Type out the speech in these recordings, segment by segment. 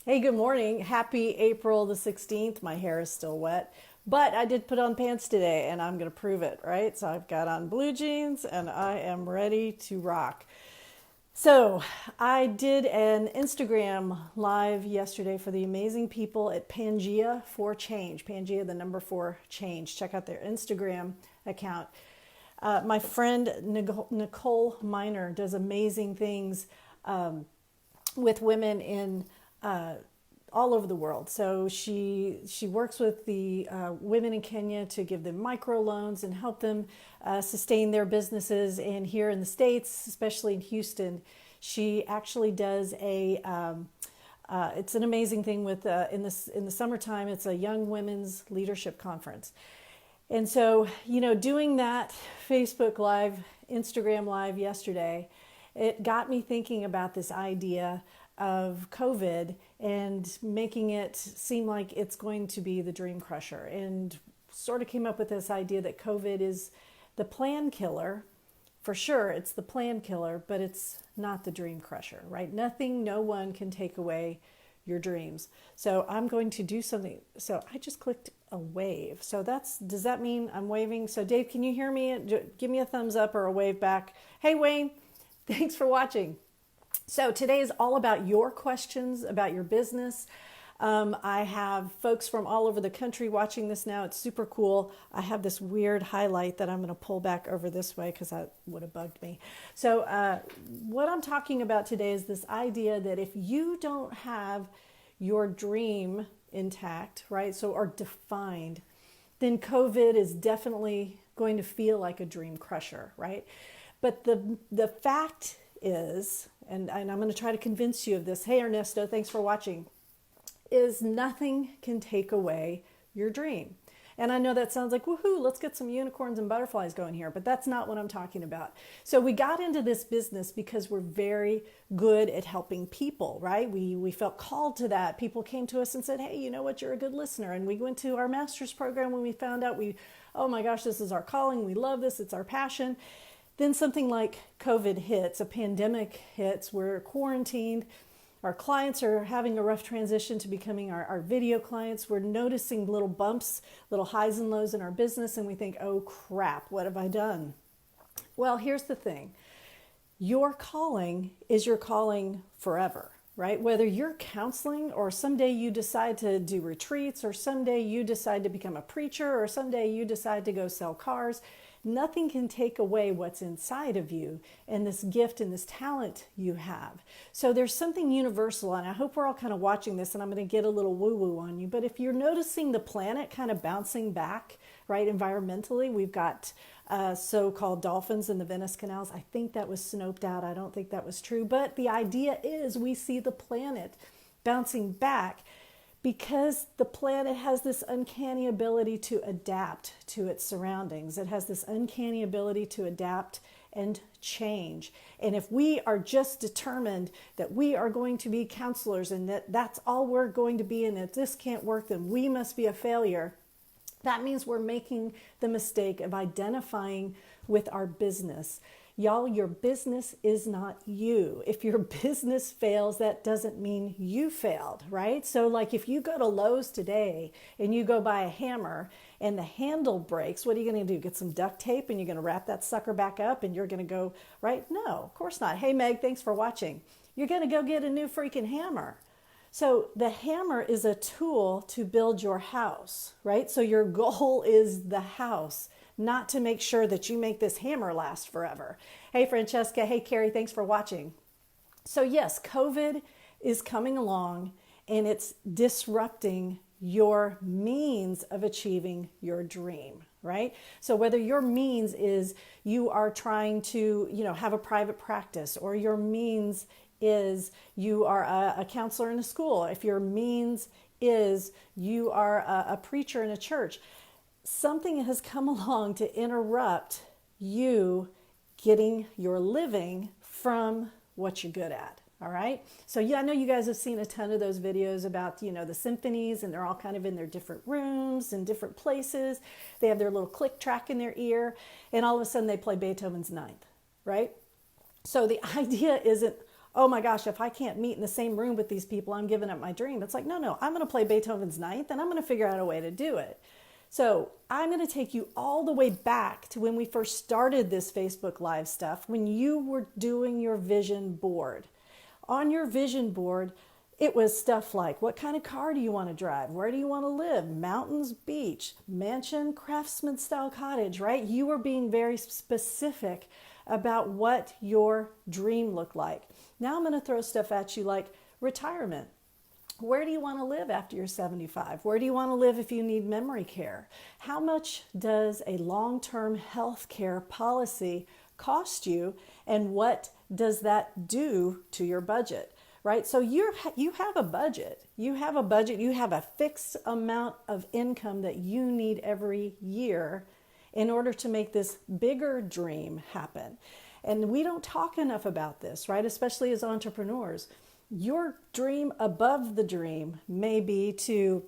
Hey, good morning. Happy April the 16th. My hair is still wet, but I did put on pants today and I'm going to prove it, right? So I've got on blue jeans and I am ready to rock. So I did an Instagram live yesterday for the amazing people at Pangea for Change. Pangea, the number 4 change. Check out their Instagram account. My friend Nicole Miner does amazing things with women in all over the world. So she works with the women in Kenya to give them microloans and help them sustain their businesses. And here in the States, especially in Houston, she actually does it's an amazing thing with in the summertime. It's a young women's leadership conference. And so, doing that Facebook Live, Instagram Live yesterday, it got me thinking about this idea of COVID and making it seem like it's going to be the dream crusher, and sort of came up with this idea that COVID is the plan killer. For sure, it's the plan killer, but it's not the dream crusher, right? Nothing, no one can take away your dreams. So I'm going to do something. So I just clicked a wave. So does that mean I'm waving? So Dave, can you hear me? Give me a thumbs up or a wave back. Hey, Wayne, thanks for watching. So today is all about your questions about your business. I have folks from all over the country watching this now. It's super cool. I have this weird highlight that I'm going to pull back over this way because that would have bugged me. So what I'm talking about today is this idea that if you don't have your dream intact, right, or defined, then COVID is definitely going to feel like a dream crusher, right? But the fact is, and I'm going to try to convince you of this, hey Ernesto, thanks for watching, is nothing can take away your dream. And I know that sounds like, woohoo, let's get some unicorns and butterflies going here, but that's not what I'm talking about. So we got into this business because we're very good at helping people, right? We felt called to that. People came to us and said, hey, you know what, you're a good listener. And we went to our master's program when we found out oh my gosh, this is our calling. We love this. It's our passion. Then something like COVID hits, a pandemic hits, we're quarantined. Our clients are having a rough transition to becoming our video clients. We're noticing little bumps, little highs and lows in our business, and we think, oh crap, what have I done? Well, here's the thing. Your calling is your calling forever, right? Whether you're counseling or someday you decide to do retreats or someday you decide to become a preacher or someday you decide to go sell cars, nothing can take away what's inside of you and this gift and this talent you have. So there's something universal, and I hope we're all kind of watching this, and I'm going to get a little woo-woo on you. But if you're noticing the planet kind of bouncing back, right, environmentally, we've got so-called dolphins in the Venice canals. I think that was snoped out. I don't think that was true. But the idea is we see the planet bouncing back because the planet has this uncanny ability to adapt to its surroundings. It has this uncanny ability to adapt and change. And if we are just determined that we are going to be counselors and that's all we're going to be, and if this can't work, then we must be a failure, that means we're making the mistake of identifying with our business. Y'all, your business is not you. If your business fails, that doesn't mean you failed, right? So like if you go to Lowe's today and you go buy a hammer and the handle breaks, what are you going to do? Get some duct tape and you're going to wrap that sucker back up and you're going to go, right? No, of course not. Hey, Meg, thanks for watching. You're going to go get a new freaking hammer. So the hammer is a tool to build your house, right? So your goal is the house, not to make sure that you make this hammer last forever. Hey, Francesca. Hey, Carrie. Thanks for watching. So yes, COVID is coming along and it's disrupting your means of achieving your dream, right? So whether your means is you are trying to, have a private practice, or your means is you are a counselor in a school, if your means is you are a preacher in a church, something has come along to interrupt you getting your living from what you're good at. All right. So yeah, I know you guys have seen a ton of those videos about, the symphonies, and they're all kind of in their different rooms and different places. They have their little click track in their ear, and all of a sudden they play Beethoven's Ninth, right? So the idea isn't, oh my gosh, if I can't meet in the same room with these people, I'm giving up my dream. It's like, no, I'm going to play Beethoven's Ninth and I'm going to figure out a way to do it. So I'm going to take you all the way back to when we first started this Facebook Live stuff, when you were doing your vision board. On your vision board, it was stuff like, what kind of car do you want to drive? Where do you want to live? Mountains, beach, mansion, craftsman style cottage, right? You were being very specific about what your dream looked like. Now I'm going to throw stuff at you like retirement. Where do you want to live after you're 75? Where do you want to live if you need memory care? How much does a long-term health care policy cost you? And what does that do to your budget? Right? So you have a budget. You have a budget. You have a fixed amount of income that you need every year in order to make this bigger dream happen. And we don't talk enough about this, right? Especially as entrepreneurs. Your dream above the dream may be to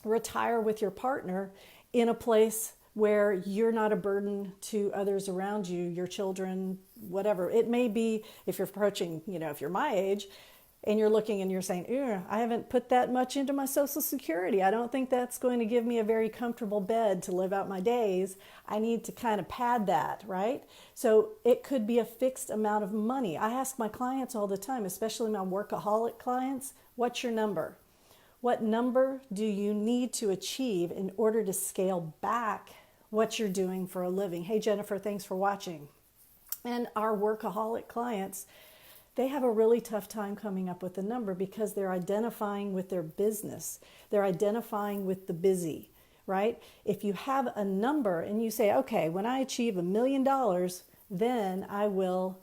retire with your partner in a place where you're not a burden to others around you, your children, whatever. It may be, if you're approaching, if you're my age, and you're looking and you're saying, I haven't put that much into my Social Security. I don't think that's going to give me a very comfortable bed to live out my days. I need to kind of pad that, right? So it could be a fixed amount of money. I ask my clients all the time, especially my workaholic clients, what's your number? What number do you need to achieve in order to scale back what you're doing for a living? Hey, Jennifer, thanks for watching. And our workaholic clients, they have a really tough time coming up with a number because they're identifying with their business. They're identifying with the busy, right? If you have a number and you say, okay, when I achieve $1 million, then I will,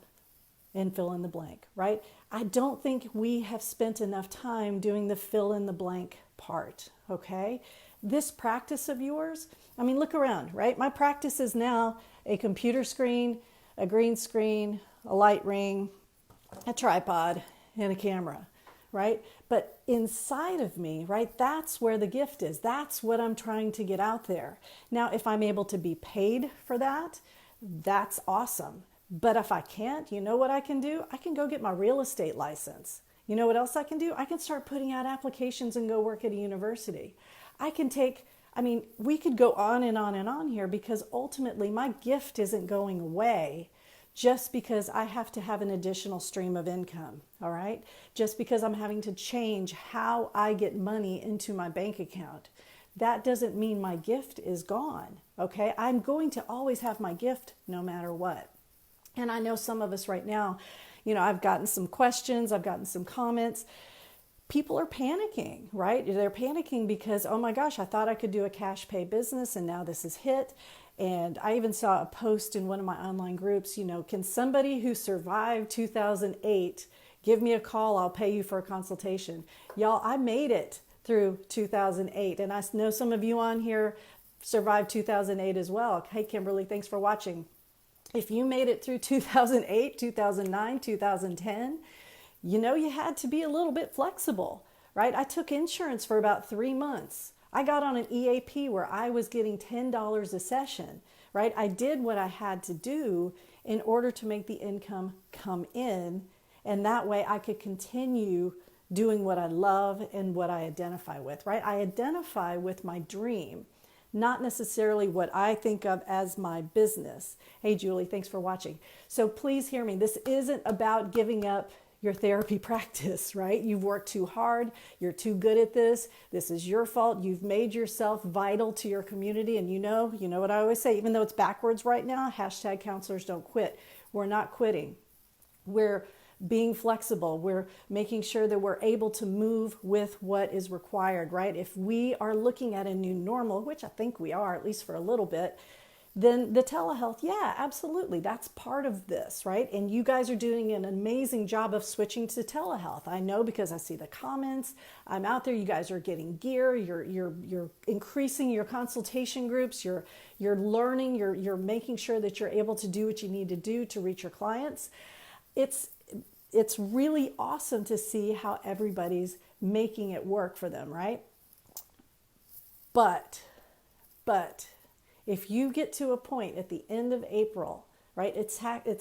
and fill in the blank, right? I don't think we have spent enough time doing the fill in the blank part, okay? This practice of yours, look around, right? My practice is now a computer screen, a green screen, a light ring, a tripod, and a camera, right? But inside of me, right, that's where the gift is. That's what I'm trying to get out there. Now, if I'm able to be paid for that, that's awesome. But if I can't, you know what I can do? I can go get my real estate license. You know what else I can do? I can start putting out applications and go work at a university. We could go on and on and on here because ultimately my gift isn't going away just because I have to have an additional stream of income, all right? Just because I'm having to change how I get money into my bank account. That doesn't mean my gift is gone, okay? I'm going to always have my gift no matter what. And I know some of us right now, I've gotten some questions, I've gotten some comments. People are panicking, right? They're panicking because, oh my gosh, I thought I could do a cash pay business and now this is hit. And I even saw a post in one of my online groups, can somebody who survived 2008 give me a call? I'll pay you for a consultation. Y'all, I made it through 2008. And I know some of you on here survived 2008 as well. Hey, Kimberly, thanks for watching. If you made it through 2008, 2009, 2010, you had to be a little bit flexible, right? I took insurance for about 3 months. I got on an EAP where I was getting $10 a session, right? I did what I had to do in order to make the income come in, and that way I could continue doing what I love and what I identify with, right? I identify with my dream, not necessarily what I think of as my business. Hey, Julie, thanks for watching. So please hear me. This isn't about giving up your therapy practice, right? You've worked too hard. You're too good at this. This is your fault. You've made yourself vital to your community. And you know what I always say, even though it's backwards right now, hashtag counselors don't quit. We're not quitting. We're being flexible. We're making sure that we're able to move with what is required, right? If we are looking at a new normal, which I think we are, at least for a little bit, then the telehealth, yeah, absolutely. That's part of this, right? And you guys are doing an amazing job of switching to telehealth. I know because I see the comments. I'm out there. You guys are getting gear. You're increasing your consultation groups. You're learning. You're making sure that you're able to do what you need to do to reach your clients. It's really awesome to see how everybody's making it work for them, right? But if you get to a point at the end of April right? It's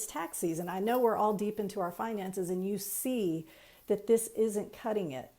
tax season. I know we're all deep into our finances and you see that this isn't cutting it.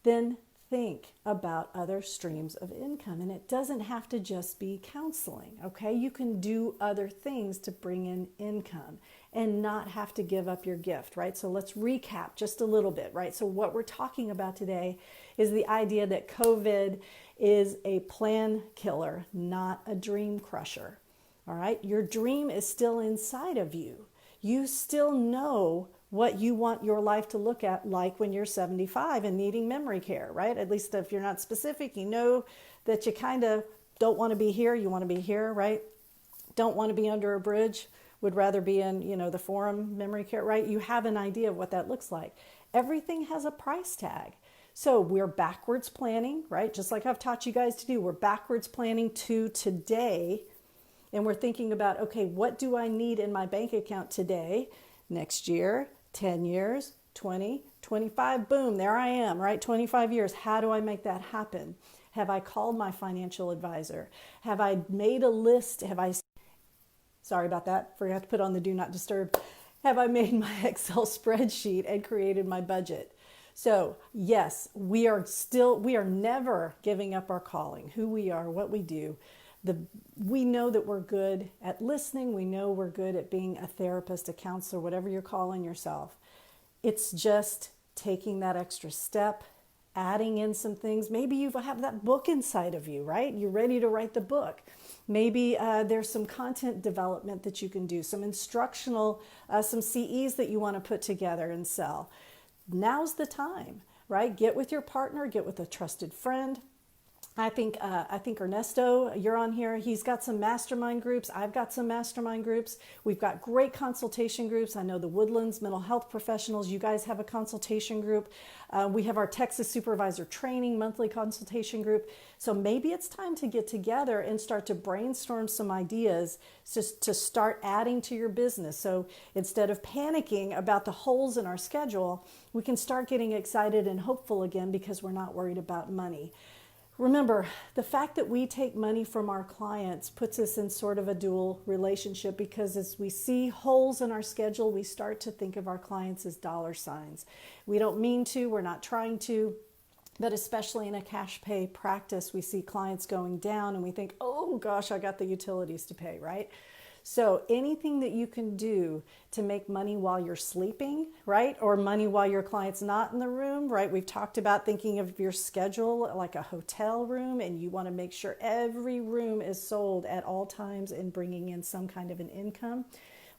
Then think about other streams of income. And it doesn't have to just be counseling, okay? You can do other things to bring in income and not have to give up your gift, right? So let's recap just a little bit, right? So what we're talking about today is the idea that COVID is a plan killer, not a dream crusher, all right? Your dream is still inside of you. You still know what you want your life to look at like when you're 75 and needing memory care, right? At least if you're not specific, you know that you kind of don't want to be here, you want to be here, right? Don't want to be under a bridge, would rather be in, the forum memory care, right? You have an idea of what that looks like. Everything has a price tag. So we're backwards planning, right? Just like I've taught you guys to do, we're backwards planning to today. And we're thinking about, okay, what do I need in my bank account today, next year, 10 years, 20, 25, boom, there I am, right? 25 years. How do I make that happen? Have I called my financial advisor? Have I made a list? Sorry about that, forgot to put on the do not disturb. Have I made my Excel spreadsheet and created my budget? So yes, we are never giving up our calling, who we are, what we do. We know that we're good at listening. We know we're good at being a therapist, a counselor, whatever you're calling yourself. It's just taking that extra step, adding in some things. Maybe you have that book inside of you, right? You're ready to write the book. Maybe there's some content development that you can do, some instructional, some CEs that you want to put together and sell. Now's the time, right? Get with your partner, get with a trusted friend. I think Ernesto, you're on here. He's got some mastermind groups. I've got some mastermind groups. We've got great consultation groups. I know the Woodlands mental health professionals. You guys have a consultation group. We have our Texas Supervisor Training monthly consultation group. So maybe it's time to get together and start to brainstorm some ideas to start adding to your business. So instead of panicking about the holes in our schedule, we can start getting excited and hopeful again because we're not worried about money. Remember, the fact that we take money from our clients puts us in sort of a dual relationship because as we see holes in our schedule, we start to think of our clients as dollar signs. We don't mean to, we're not trying to, but especially in a cash pay practice, we see clients going down and we think, oh gosh, I got the utilities to pay, right? So anything that you can do to make money while you're sleeping, right? Or money while your client's not in the room, right? We've talked about thinking of your schedule like a hotel room and you want to make sure every room is sold at all times and bringing in some kind of an income.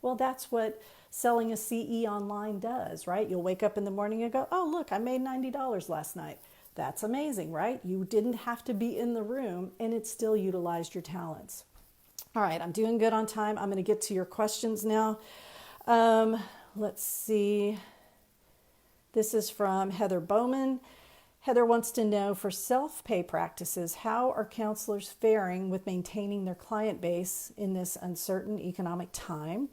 Well, that's what selling a CE online does, right? You'll wake up in the morning and go, oh, look, I made $90 last night. That's amazing, right? You didn't have to be in the room and it still utilized your talents. All right, I'm doing good on time. I'm going to get to your questions now. Let's see. This is from Heather Bowman. Heather wants to know, for self-pay practices, how are counselors faring with maintaining their client base in this uncertain economic time?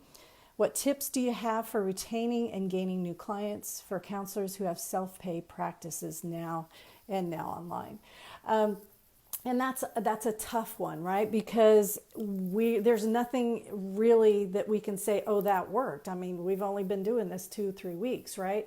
What tips do you have for retaining and gaining new clients for counselors who have self-pay practices now and now online? And that's a tough one, right? Because there's nothing really that we can say, oh, that worked. I mean, we've only been doing this 2-3 weeks, right?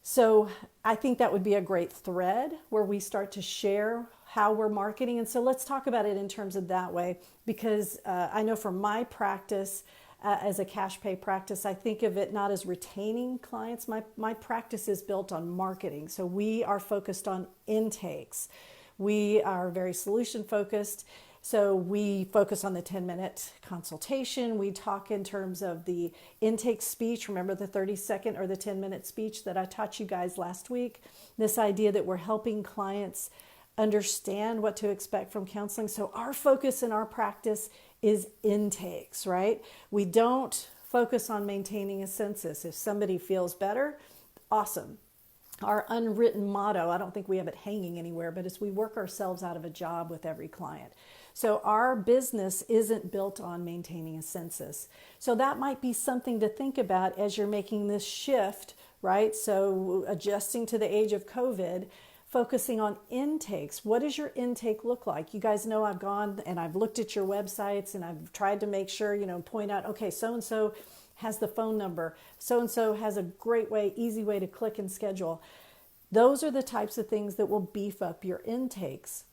So I think that would be a great thread where we start to share how we're marketing. And so let's talk about it in terms of that way, because I know for my practice, as a cash pay practice, I think of it not as retaining clients. My practice is built on marketing. So we are focused on intakes. We are very solution focused. So we focus on the 10-minute consultation. We talk in terms of the intake speech. Remember the 30-second or the 10-minute speech that I taught you guys last week? This idea that we're helping clients understand what to expect from counseling. So our focus in our practice is intakes, right? We don't focus on maintaining a census. If somebody feels better, awesome. Our unwritten motto, I don't think we have it hanging anywhere, but it's we work ourselves out of a job with every client. So our business isn't built on maintaining a census. So that might be something to think about as you're making this shift, right? So adjusting to the age of COVID, focusing on intakes. What does your intake look like? You guys know I've gone and I've looked at your websites and I've tried to make sure, point out, okay, so-and-so has the phone number. So-and-so has a great way, easy way to click and schedule. Those are the types of things that will beef up your intakes.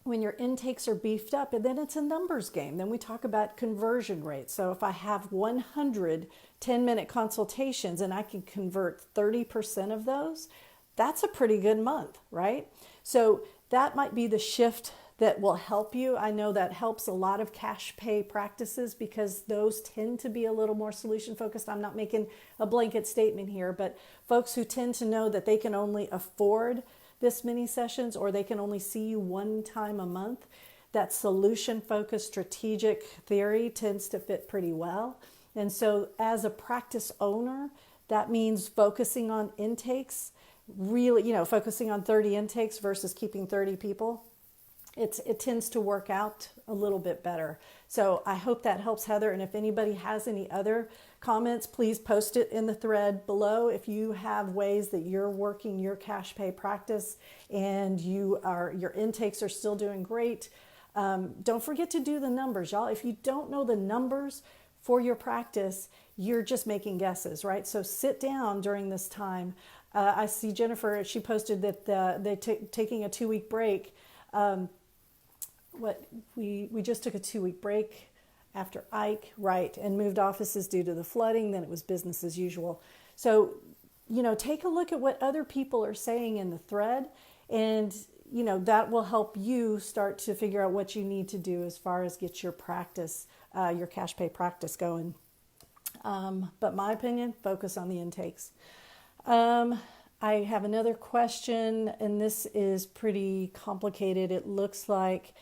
When your intakes are beefed up, and then it's a numbers game. Then we talk about conversion rates. So if I have 100 10-minute consultations and I can convert 30% of those, that's a pretty good month, right? So that might be the shift that will help you. I know that helps a lot of cash pay practices because those tend to be a little more solution focused. I'm not making a blanket statement here, but folks who tend to know that they can only afford this many sessions or they can only see you one time a month, that solution focused strategic theory tends to fit pretty well. And so as a practice owner, that means focusing on intakes, really, focusing on 30 intakes versus keeping 30 people. It tends to work out a little bit better. So I hope that helps, Heather. And if anybody has any other comments, please post it in the thread below. If you have ways that you're working your cash pay practice and your intakes are still doing great, don't forget to do the numbers, y'all. If you don't know the numbers for your practice, you're just making guesses, right? So sit down during this time. I see Jennifer, she posted that they're taking a 2-week break. We just took a 2-week break after Ike, right, and moved offices due to the flooding. Then it was business as usual. So, take a look at what other people are saying in the thread, and that will help you start to figure out what you need to do as far as get your practice, your cash pay practice going. But my opinion, focus on the intakes. I have another question, and this is pretty complicated. It looks like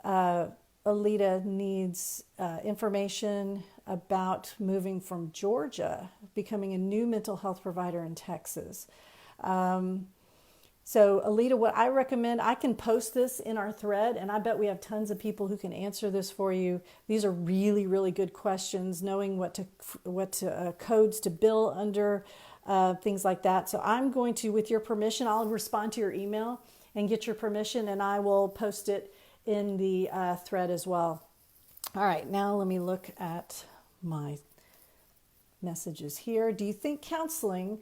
Alita needs information about moving from Georgia, becoming a new mental health provider in Texas. So Alita, what I recommend, I can post this in our thread, and I bet we have tons of people who can answer this for you. These are really, really good questions, knowing what codes to bill under, things like that. So I'm going to, with your permission, I'll respond to your email and get your permission, and I will post it in the thread as well. All right, now let me look at my messages here. Do you think counseling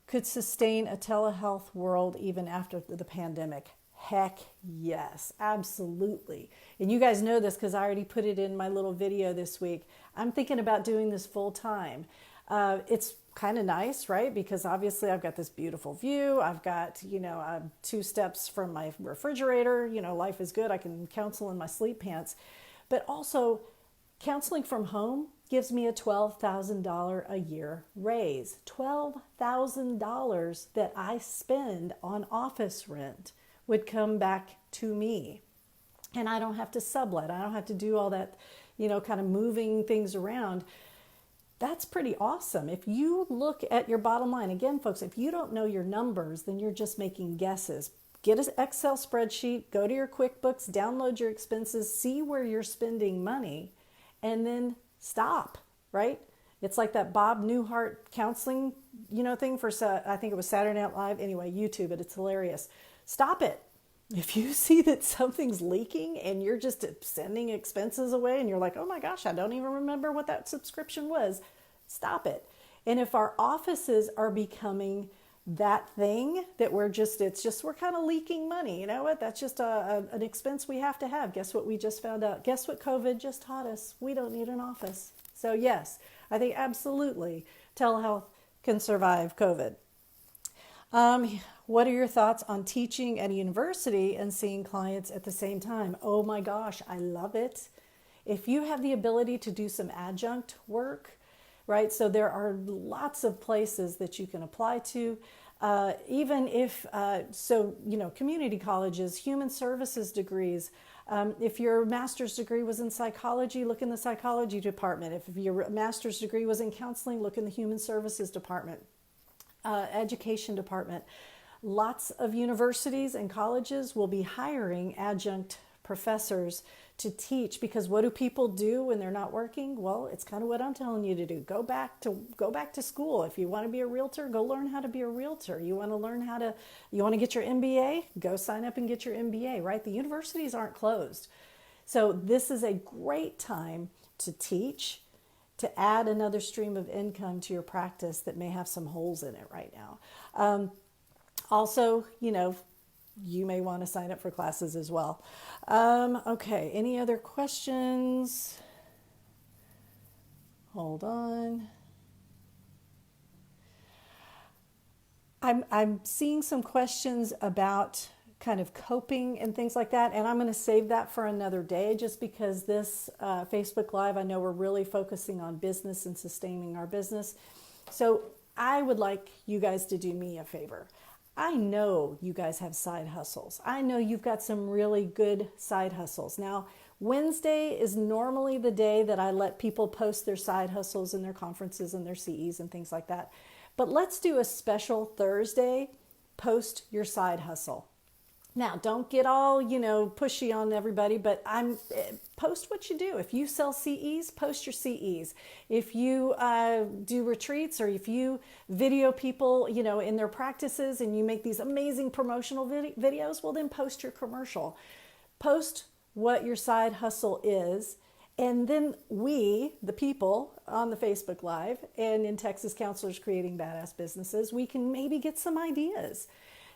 could sustain a telehealth world even after the pandemic? Heck yes, absolutely. And you guys know this because I already put it in my little video this week. I'm thinking about doing this full time. It's kind of nice, right? Because obviously I've got this beautiful view. I've got, I'm 2 steps from my refrigerator. Life is good. I can counsel in my sleep pants. But also, counseling from home gives me a $12,000 a year raise. $12,000 that I spend on office rent would come back to me. And I don't have to sublet. I don't have to do all that, kind of moving things around. That's pretty awesome. If you look at your bottom line, again, folks, if you don't know your numbers, then you're just making guesses. Get an Excel spreadsheet, go to your QuickBooks, download your expenses, see where you're spending money, and then stop, right? It's like that Bob Newhart counseling, thing for, I think it was Saturday Night Live. Anyway, YouTube it. It's hilarious. Stop it. If you see that something's leaking and you're just sending expenses away and you're like, oh my gosh, I don't even remember what that subscription was, stop it. And if our offices are becoming that thing that we're kind of leaking money, you know what? That's just an expense we have to have. Guess what we just found out? Guess what COVID just taught us? We don't need an office. So yes, I think absolutely telehealth can survive COVID. What are your thoughts on teaching at a university and seeing clients at the same time? Oh my gosh, I love it. If you have the ability to do some adjunct work, right? So there are lots of places that you can apply to. Even if, community colleges, human services degrees. If your master's degree was in psychology, look in the psychology department. If your master's degree was in counseling, look in the human services department. Education department. Lots of universities and colleges will be hiring adjunct professors to teach, because what do people do when they're not working? Well, it's kind of what I'm telling you to do. Go back to school. If you want to be a realtor, go learn how to be a realtor. You want to get your MBA? Go sign up and get your MBA, right? The universities aren't closed. So this is a great time to teach, to add another stream of income to your practice that may have some holes in it right now. Also, you may want to sign up for classes as well. Okay, any other questions? Hold on. I'm seeing some questions about kind of coping and things like that, and I'm going to save that for another day, just because this Facebook Live, I know we're really focusing on business and sustaining our business. So I would like you guys to do me a favor. I know you guys have side hustles. I know you've got some really good side hustles. Now, Wednesday is normally the day that I let people post their side hustles and their conferences and their CEs and things like that. But let's do a special Thursday, post your side hustle. Now, don't get all, pushy on everybody, but post what you do. If you sell CEs, post your CEs. If you do retreats, or if you video people, in their practices, and you make these amazing promotional videos, well, then post your commercial. Post what your side hustle is. And then we, the people on the Facebook Live and in Texas Counselors Creating Badass Businesses, we can maybe get some ideas.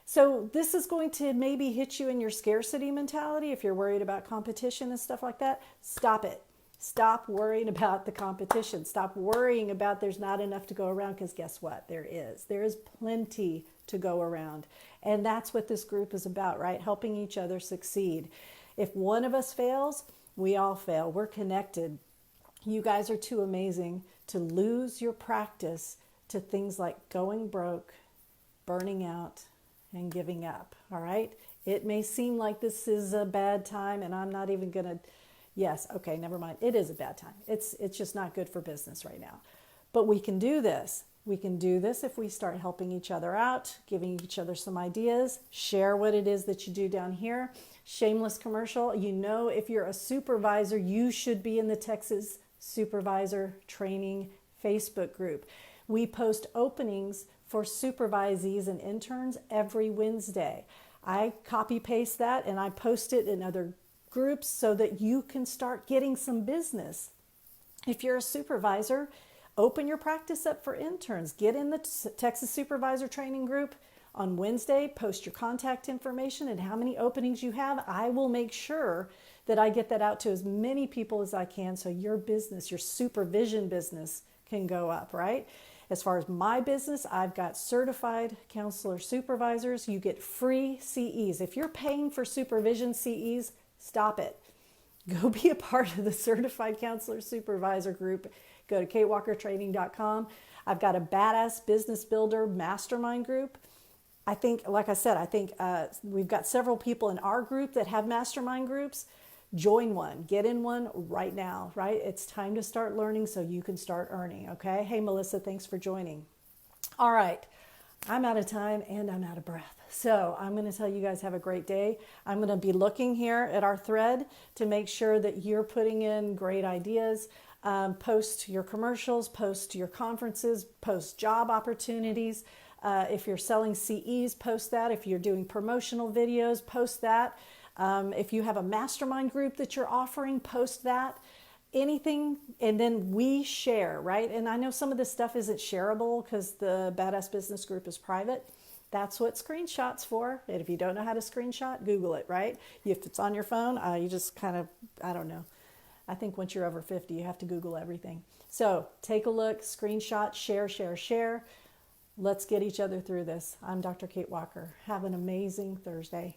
So this is going to maybe hit you in your scarcity mentality. If you're worried about competition and stuff like that, stop it. Stop worrying about the competition. Stop worrying about there's not enough to go around, because guess what? There is. There is plenty to go around. And that's what this group is about, right? Helping each other succeed. If one of us fails, we all fail. We're connected. You guys are too amazing to lose your practice to things like going broke, burning out, and giving up. All right. It may seem like this is a bad time, and I'm not even gonna, yes, okay, never mind. It is a bad time. It's just not good for business right now. But we can do this. We can do this if we start helping each other out, giving each other some ideas, share what it is that you do down here. Shameless commercial. If you're a supervisor, you should be in the Texas Supervisor Training Facebook group. We post openings for supervisees and interns every Wednesday. I copy paste that and I post it in other groups so that you can start getting some business. If you're a supervisor, open your practice up for interns. Get in the Texas Supervisor Training group on Wednesday, post your contact information and how many openings you have. I will make sure that I get that out to as many people as I can, so your business, your supervision business, can go up, right? As far as my business, I've got certified counselor supervisors. You get free CEs. If you're paying for supervision CEs, stop it. Go be a part of the Certified Counselor Supervisor group. Go to katewalkertraining.com. I've got a Badass Business Builder Mastermind group. I think we've got several people in our group that have mastermind groups. Join one. Get in one right now, right? It's time to start learning so you can start earning, okay? Hey, Melissa, thanks for joining. All right. I'm out of time and I'm out of breath. So I'm going to tell you guys have a great day. I'm going to be looking here at our thread to make sure that you're putting in great ideas. Post your commercials, post your conferences, post job opportunities. If you're selling CEs, post that. If you're doing promotional videos, post that. If you have a mastermind group that you're offering, post that. Anything, and then we share, right? And I know some of this stuff isn't shareable because the Badass Business Group is private. That's what screenshots for. And if you don't know how to screenshot, Google it, right? If it's on your phone, you just kind of, I don't know. I think once you're over 50, you have to Google everything. So take a look, screenshot, share. Let's get each other through this. I'm Dr. Kate Walker. Have an amazing Thursday.